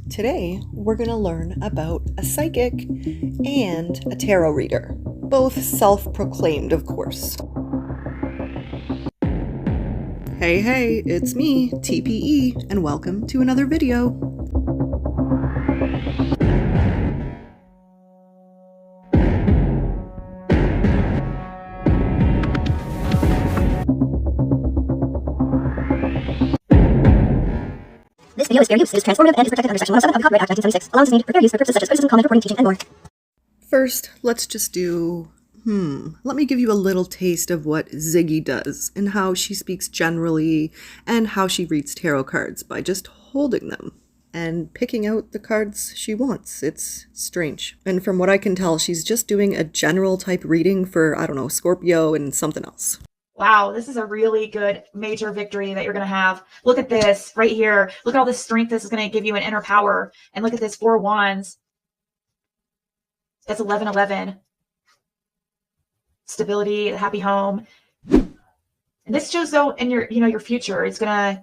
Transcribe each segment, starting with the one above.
Today, we're going to learn about a psychic and a tarot reader, both self-proclaimed, of course. Hey, it's me, TPE, and welcome to another video. This video is fair use. It is transformative and is protected under Section 107 of the Copyright Act 1976, allowing us for fair use for purposes such as criticism, comment, recording, teaching, and more. First, let's just do, let me give you a little taste of what Ziggy does and how she speaks generally and how she reads tarot cards by just holding them and picking out the cards she wants. It's strange. And from what I can tell, she's just doing a general type reading for, Scorpio and something else. Wow, this is a really good major victory that you're going to have. Look at this right here. Look at all this strength this is going to give you an inner power. And look at this 4 wands. That's 1111. Stability, the happy home. And this shows though in your future. It's going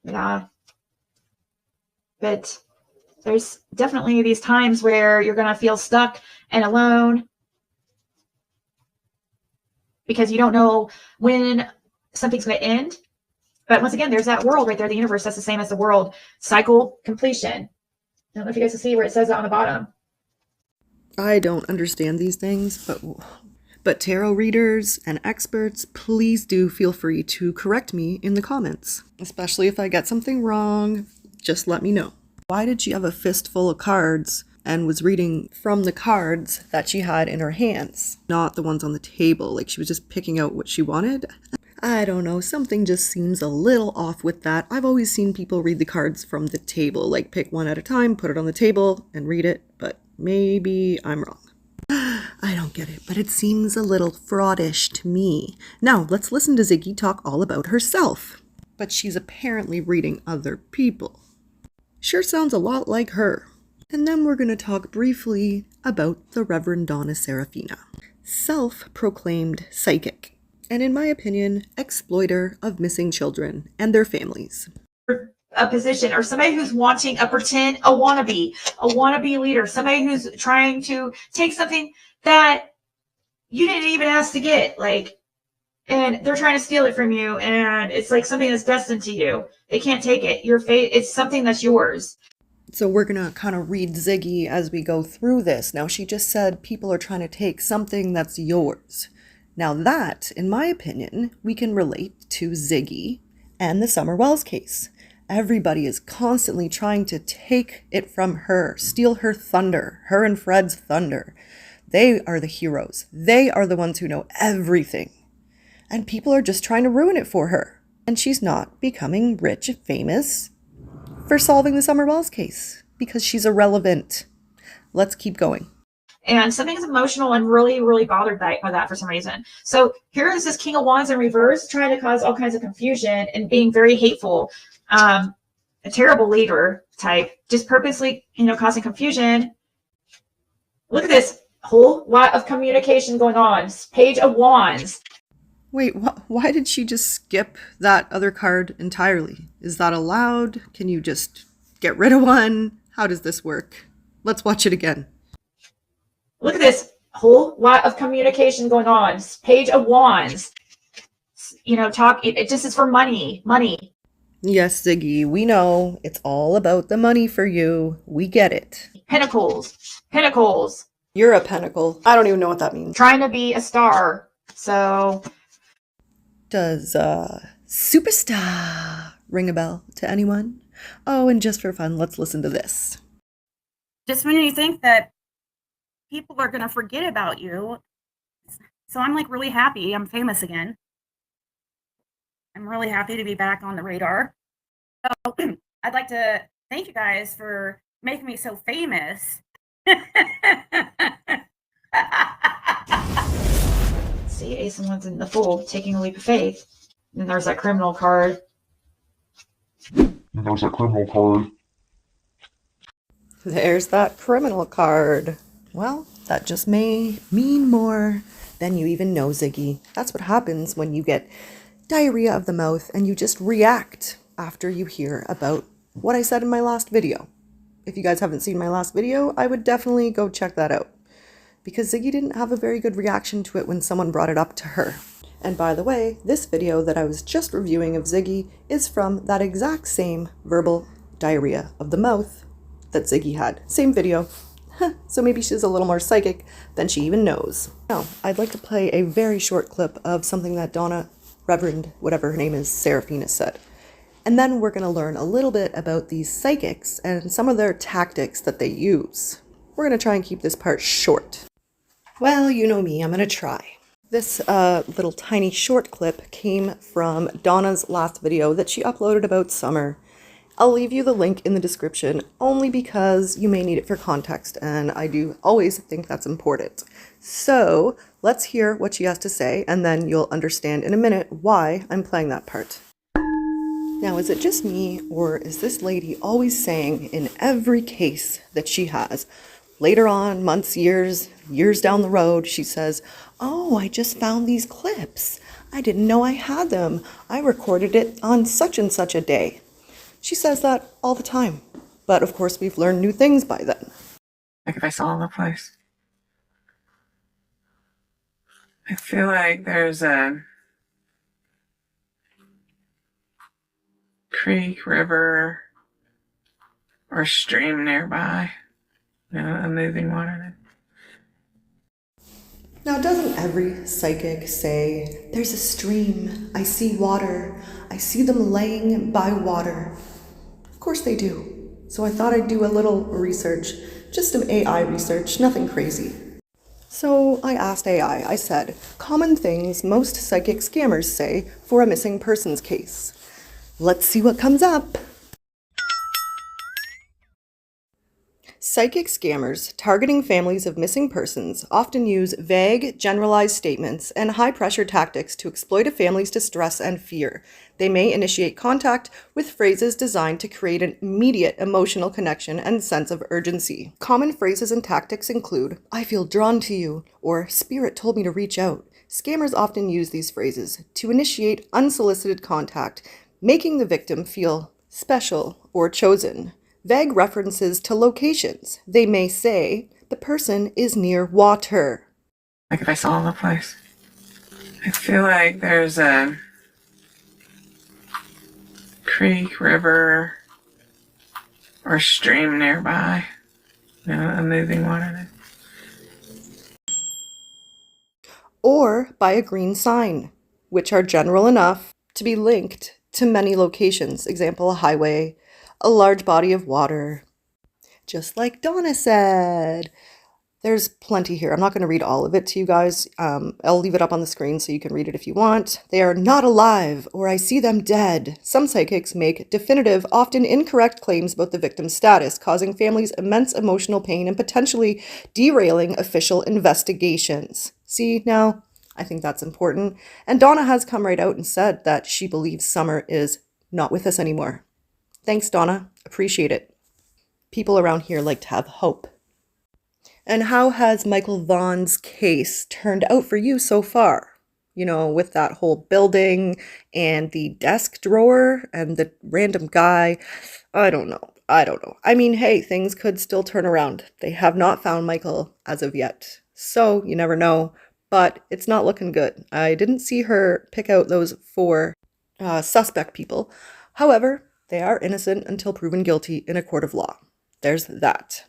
to, but there's definitely these times where you're going to feel stuck and alone, because you don't know when something's going to end. But once again, there's that world right there, the universe. That's the same as the world. Cycle completion. I don't know if you guys can see where it says that on the bottom. I don't understand these things, but tarot readers and experts, please do feel free to correct me in the comments. Especially if I get something wrong, just let me know. Why did she have a fistful of cards and was reading from the cards that she had in her hands, not the ones on the table? Like she was just picking out what she wanted? I don't know, something just seems a little off with that. I've always seen people read the cards from the table, like pick one at a time, put it on the table, and read it, but maybe I'm wrong. I don't get it, but it seems a little fraudish to me. Now, let's listen to Ziggy talk all about herself. But she's apparently reading other people. Sure sounds a lot like her. And then we're going to talk briefly about the Reverend Donna Serafina, self-proclaimed psychic, and in my opinion, exploiter of missing children and their families. A position, or somebody who's wanting a wannabe leader, somebody who's trying to take something that you didn't even ask to get, and they're trying to steal it from you, and it's like something that's destined to you. They can't take it. Your fate, it's something that's yours. So we're going to kind of read Ziggy as we go through this. Now, she just said people are trying to take something that's yours. Now that, in my opinion, we can relate to Ziggy and the Summer Wells case. Everybody is constantly trying to take it from her, steal her thunder, her and Fred's thunder. They are the heroes. They are the ones who know everything. And people are just trying to ruin it for her. And she's not becoming rich and famous for solving the Summer Wells case because she's irrelevant. Let's keep going. And something is emotional and really, really bothered by that for some reason. So here is this King of Wands in reverse, trying to cause all kinds of confusion and being very hateful. A terrible leader type, just purposely, causing confusion. Look at this whole lot of communication going on. Page of Wands. Wait, why did she just skip that other card entirely? Is that allowed? Can you just get rid of one? How does this work? Let's watch it again. Look at this whole lot of communication going on. Page of Wands. It just is for money. Yes, Ziggy, we know. It's all about the money for you. We get it. Pentacles. You're a pentacle. I don't even know what that means. Trying to be a star. So does superstar ring a bell to anyone? Oh, and just for fun, let's listen to this. Just when you think that people are going to forget about you. So I'm really happy. I'm famous again. I'm really happy to be back on the radar. So I'd like to thank you guys for making me so famous. See, Ace of Wands in the Fool, taking a leap of faith. And there's that criminal card. There's that criminal card. Well, that just may mean more than you even know, Ziggy. That's what happens when you get diarrhea of the mouth and you just react after you hear about what I said in my last video. if you guys haven't seen my last video, I would definitely go check that out. Because Ziggy didn't have a very good reaction to it when someone brought it up to her. And by the way, this video that I was just reviewing of Ziggy is from that exact same verbal diarrhea of the mouth that Ziggy had. Same video. So maybe she's a little more psychic than she even knows. Now, I'd like to play a very short clip of something that Donna, Reverend, whatever her name is, Seraphina said. And then we're going to learn a little bit about these psychics and some of their tactics that they use. We're going to try and keep this part short. Well, you know me, I'm going to try. This little tiny short clip came from Donna's last video that she uploaded about summer. I'll leave you the link in the description only because you may need it for context, and I do always think that's important. So let's hear what she has to say, and then you'll understand in a minute why I'm playing that part. Now, is it just me, or is this lady always saying in every case that she has, later on, months, years down the road, she says, "Oh, I just found these clips. I didn't know I had them. I recorded it on such and such a day." She says that all the time. But of course, we've learned new things by then. Like if I saw the place. I feel like there's a creek, river, or stream nearby. A moving water. Now, doesn't every psychic say, "There's a stream, I see water, I see them laying by water"? Of course they do. So I thought I'd do a little research, just some AI research, nothing crazy. So I asked AI, I said, common things most psychic scammers say for a missing persons case. Let's see what comes up. Psychic scammers targeting families of missing persons often use vague, generalized statements and high-pressure tactics to exploit a family's distress and fear. They may initiate contact with phrases designed to create an immediate emotional connection and sense of urgency. Common phrases and tactics include, "I feel drawn to you," or "Spirit told me to reach out." Scammers often use these phrases to initiate unsolicited contact, making the victim feel special or chosen. Vague references to locations. They may say, "The person is near water." Like if I saw the place. I feel like there's a creek, river, or stream nearby. A moving water. Or by a green sign, which are general enough to be linked to many locations. Example, a highway, a large body of water. Just like Donna said. There's plenty here. I'm not going to read all of it to you guys. I'll leave it up on the screen so you can read it if you want. "They are not alive," or "I see them dead." Some psychics make definitive, often incorrect claims about the victim's status, causing families immense emotional pain and potentially derailing official investigations. See, now, I think that's important. And Donna has come right out and said that she believes Summer is not with us anymore. Thanks, Donna. Appreciate it. People around here like to have hope. And how has Michael Vaughan's case turned out for you so far? You know, with that whole building and the desk drawer and the random guy. I don't know. I mean, hey, things could still turn around. They have not found Michael as of yet. So you never know, but it's not looking good. I didn't see her pick out those 4 suspect people. However, they are innocent until proven guilty in a court of law. There's that.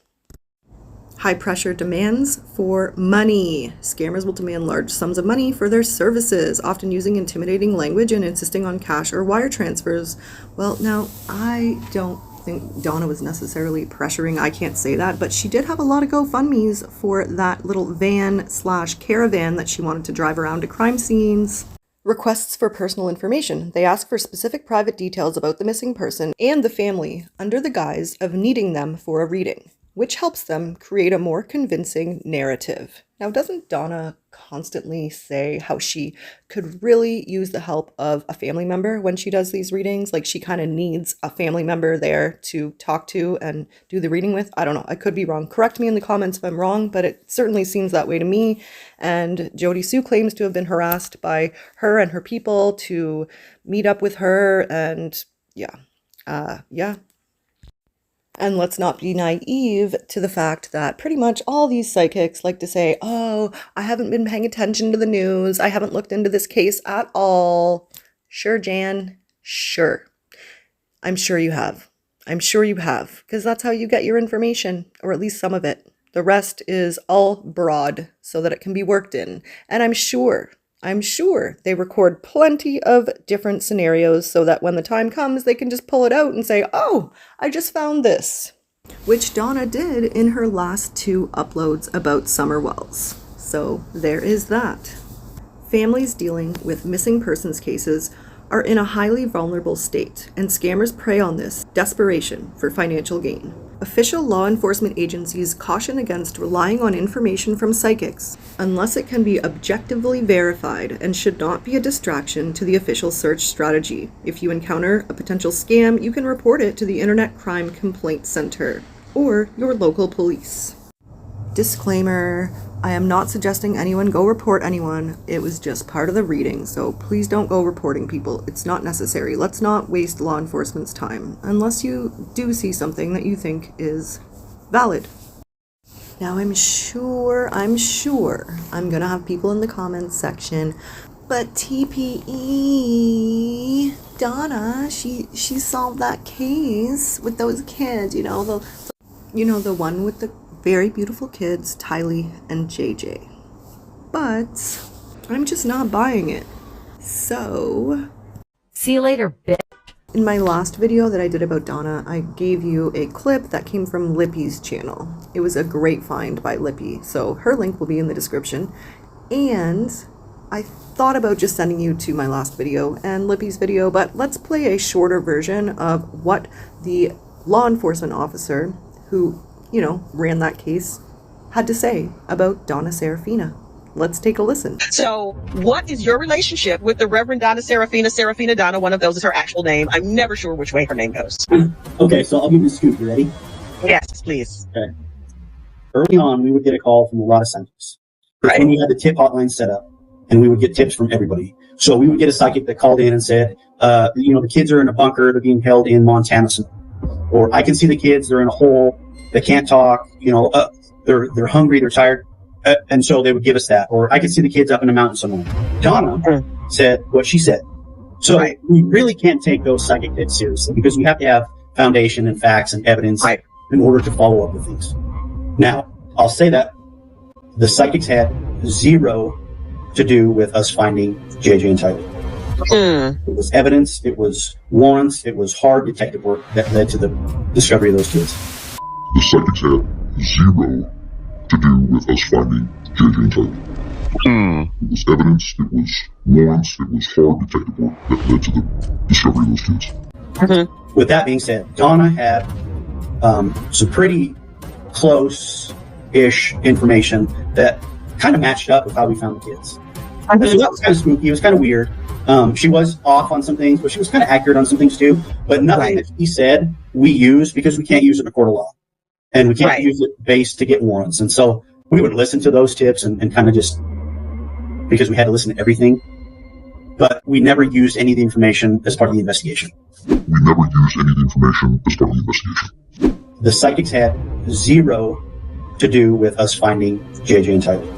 High-pressure demands for money. Scammers will demand large sums of money for their services, often using intimidating language and insisting on cash or wire transfers. Well, now, I don't think Donna was necessarily pressuring. I can't say that, but she did have a lot of GoFundMes for that little van/caravan that she wanted to drive around to crime scenes. Requests for personal information. They ask for specific private details about the missing person and the family under the guise of needing them for a reading, which helps them create a more convincing narrative. Now, doesn't Donna constantly say how she could really use the help of a family member when she does these readings? Like she kind of needs a family member there to talk to and do the reading with? I don't know. I could be wrong. Correct me in the comments if I'm wrong, but it certainly seems that way to me. And Jody Sue claims to have been harassed by her and her people to meet up with her. And yeah. And let's not be naive to the fact that pretty much all these psychics like to say, oh, I haven't been paying attention to the news. I haven't looked into this case at all. Sure, Jan. Sure. I'm sure you have. I'm sure you have, because that's how you get your information, or at least some of it. The rest is all broad so that it can be worked in. And I'm sure they record plenty of different scenarios so that when the time comes, they can just pull it out and say, oh, I just found this. Which Donna did in her last 2 uploads about Summer Wells. So there is that. Families dealing with missing persons cases are in a highly vulnerable state, and scammers prey on this desperation for financial gain. Official law enforcement agencies caution against relying on information from psychics unless it can be objectively verified and should not be a distraction to the official search strategy. If you encounter a potential scam, you can report it to the Internet Crime Complaint Center or your local police. Disclaimer, I am not suggesting anyone go report anyone. It was just part of the reading, so please don't go reporting people. It's not necessary. Let's not waste law enforcement's time, unless you do see something that you think is valid. Now I'm sure I'm gonna have people in the comments section, but TPE, Donna, she solved that case with those kids, the one with the very beautiful kids, Tylee and JJ. But I'm just not buying it. So, see you later, bitch. In my last video that I did about Donna, I gave you a clip that came from Lippy's channel. It was a great find by Lippy, so her link will be in the description. And I thought about just sending you to my last video and Lippy's video, but let's play a shorter version of what the law enforcement officer who ran that case, had to say about Donna Serafina. Let's take a listen. So, what is your relationship with the Reverend Donna Serafina? Serafina Donna, one of those is her actual name. I'm never sure which way her name goes. Okay, so I'll give you the scoop. You ready? Yes, please. Okay. Early on, we would get a call from a lot of psychics. Right. And we had the tip hotline set up, and we would get tips from everybody. So we would get a psychic that called in and said, the kids are in a bunker, they're being held in Montana. Or I can see the kids, they're in a hole, they can't talk, they're hungry, they're tired. And so they would give us that. Or I can see the kids up in a mountain somewhere. Donna said what she said. So we really can't take those psychic tips seriously because you have to have foundation and facts and evidence in order to follow up with things. Now, I'll say that the psychics had zero to do with us finding JJ and Tylee. It was evidence, it was warrants, it was hard detective work that led to the discovery of those kids. The psychics had zero to do with us finding JJ and Tylee. It was evidence, it was warrants, it was hard detective work that led to the discovery of those kids. With that being said, Donna had some pretty close-ish information that kind of matched up with how we found the kids. So that was kind of spooky, it was kind of weird. She was off on some things, but she was kind of accurate on some things too. But nothing that she said we use because we can't use it in a court of law. And we can't use it based to get warrants. And so we would listen to those tips and kind of just, because we had to listen to everything. But we never used any of the information as part of the investigation. The psychics had zero to do with us finding JJ and Tylee.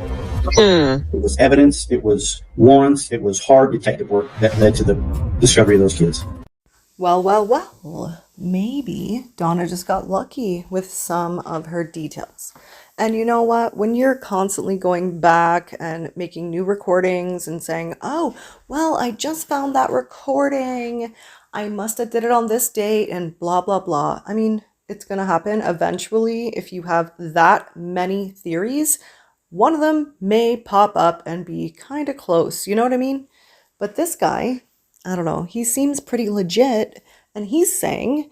It was evidence, it was warrants, it was hard detective work that led to the discovery of those kids. Well, maybe Donna just got lucky with some of her details. And you know what? When you're constantly going back and making new recordings and saying, oh, well, I just found that recording, I must have did it on this date and blah, blah, blah. I mean, it's going to happen eventually. If you have that many theories, one of them may pop up and be kind of close. You know what I mean? But this guy, I don't know, he seems pretty legit. And he's saying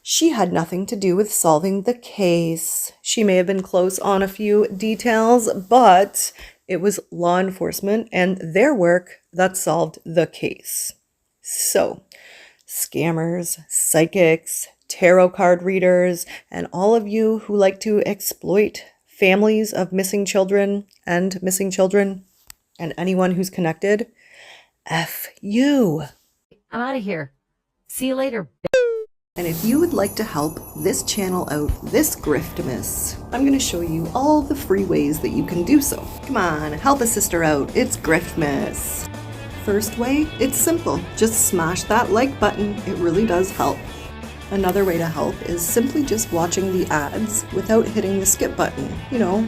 she had nothing to do with solving the case. She may have been close on a few details, but it was law enforcement and their work that solved the case. So, scammers, psychics, tarot card readers, and all of you who like to exploit families of missing children, and anyone who's connected, F you. I'm out of here. See you later, bitch. And if you would like to help this channel out this Griftmas, I'm going to show you all the free ways that you can do so. Come on, help a sister out. It's Griftmas. First way, it's simple. Just smash that like button. It really does help. Another way to help is simply just watching the ads without hitting the skip button,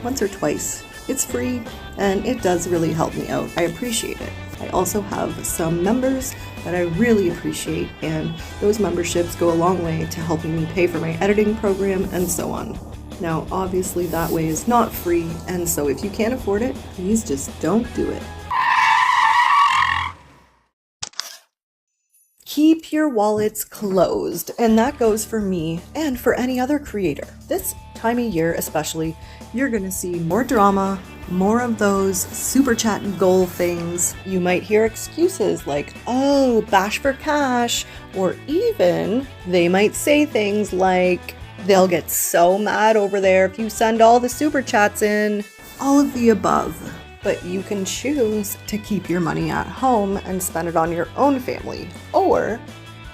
once or twice. It's free and it does really help me out. I appreciate it. I also have some members that I really appreciate, and those memberships go a long way to helping me pay for my editing program and so on. Now, obviously that way is not free, and so if you can't afford it, please just don't do it. Keep your wallets closed, and that goes for me and for any other creator. This time of year especially, you're gonna see more drama, more of those super chat goal things. You might hear excuses like, oh, bash for cash, or even they might say things like, they'll get so mad over there if you send all the super chats in. All of the above. But you can choose to keep your money at home and spend it on your own family. Or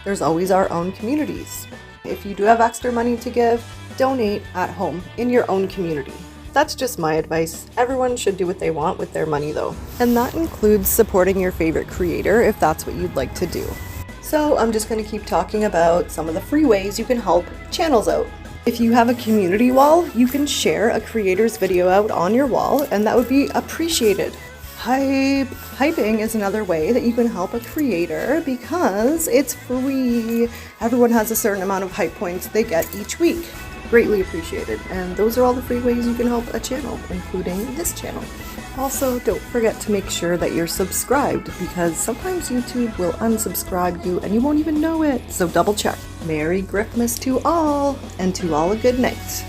there's always our own communities. If you do have extra money to give, donate at home in your own community. That's just my advice. Everyone should do what they want with their money though. And that includes supporting your favorite creator if that's what you'd like to do. So I'm just going to keep talking about some of the free ways you can help channels out. If you have a community wall, you can share a creator's video out on your wall, and that would be appreciated. Hyping is another way that you can help a creator because it's free. Everyone has a certain amount of hype points they get each week. Greatly appreciated. And those are all the free ways you can help a channel, including this channel. Also, don't forget to make sure that you're subscribed because sometimes YouTube will unsubscribe you and you won't even know it. So double check. Merry Griftmas to all, and to all a good night.